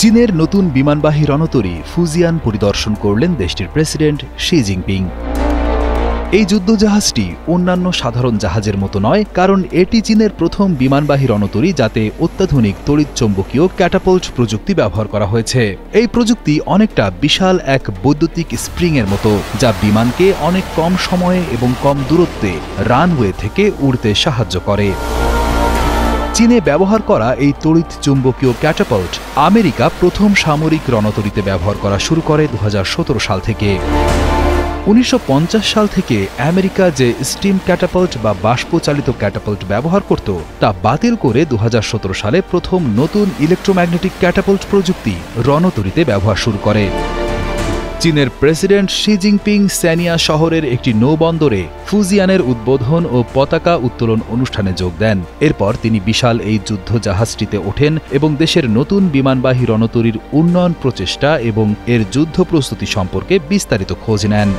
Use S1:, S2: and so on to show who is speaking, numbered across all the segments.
S1: চীনের নতুন বিমানবাহী রণতরী ফুজিয়ান পরিদর্শন করলেন দেশটির প্রেসিডেন্ট শি জিনপিং। এই যুদ্ধজাহাজটি অন্যান্য সাধারণ জাহাজের মতো নয়, কারণ এটি চীনের প্রথম বিমানবাহী রণতরী যাতে অত্যাধুনিক তড়িৎচৌম্বকীয় ক্যাটাপল্ট প্রযুক্তি ব্যবহার করা হয়েছে। এই প্রযুক্তি অনেকটা বিশাল এক বৈদ্যুতিক স্প্রিংয়ের মতো, যা বিমানকে অনেক কম সময়ে এবং কম দূরত্বে রানওয়ে থেকে উড়তে সাহায্য করে। চীনে ব্যবহার করা এই তড়িৎ চুম্বকীয় ক্যাটাপল্ট আমেরিকা প্রথম সামরিক রণতরীতে ব্যবহার করা শুরু করে ২০১৭ সাল থেকে। ১৯৫০ সাল থেকে আমেরিকা যে স্টিম ক্যাটাপল্ট বা বাষ্পচালিত ক্যাটাপল্ট ব্যবহার করত তা বাতিল করে ২০১৭ সালে প্রথম নতুন ইলেকট্রোম্যাগনেটিক ক্যাটাপল্ট প্রযুক্তি রণতরীতে ব্যবহার শুরু করে। চীনের প্রেসিডেন্ট শি জিনপিং স্যানিয়া শহরের একটি নৌবন্দরে ফুজিয়ানের উদ্বোধন ও পতাকা উত্তোলন অনুষ্ঠানে যোগ দেন। এরপর তিনি বিশাল এই যুদ্ধ জাহাজটিতে ওঠেন এবং দেশের নতুন বিমানবাহী রণতরীর উন্নয়ন প্রচেষ্টা এবং এর যুদ্ধ প্রস্তুতি সম্পর্কে বিস্তারিত খোঁজ নেন।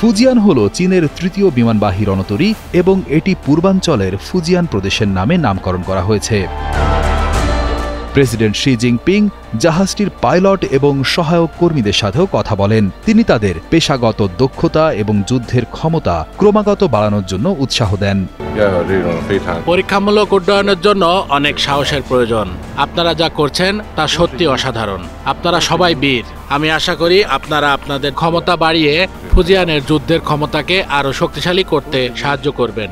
S1: ফুজিয়ান হল চীনের তৃতীয় বিমানবাহী রণতরী এবং এটি পূর্বাঞ্চলের ফুজিয়ান প্রদেশের নামে নামকরণ করা হয়েছে। প্রেসিডেন্ট শি জিনপিং জাহাজটির পাইলট এবং সহায়ক কর্মীদের সাথেও কথা বলেন। তিনি তাদের পেশাগত দক্ষতা এবং যুদ্ধের ক্ষমতা ক্রমাগত বাড়ানোর জন্য উৎসাহ দেন।
S2: পরীক্ষামূলক উড্ডয়নের জন্য অনেক সাহসের প্রয়োজন। আপনারা যা করছেন তা সত্যি অসাধারণ। আপনারা সবাই বীর। আমি আশা করি আপনারা আপনাদের ক্ষমতা বাড়িয়ে ফুজিয়ানের যুদ্ধের ক্ষমতাকে আরও শক্তিশালী করতে সাহায্য করবেন।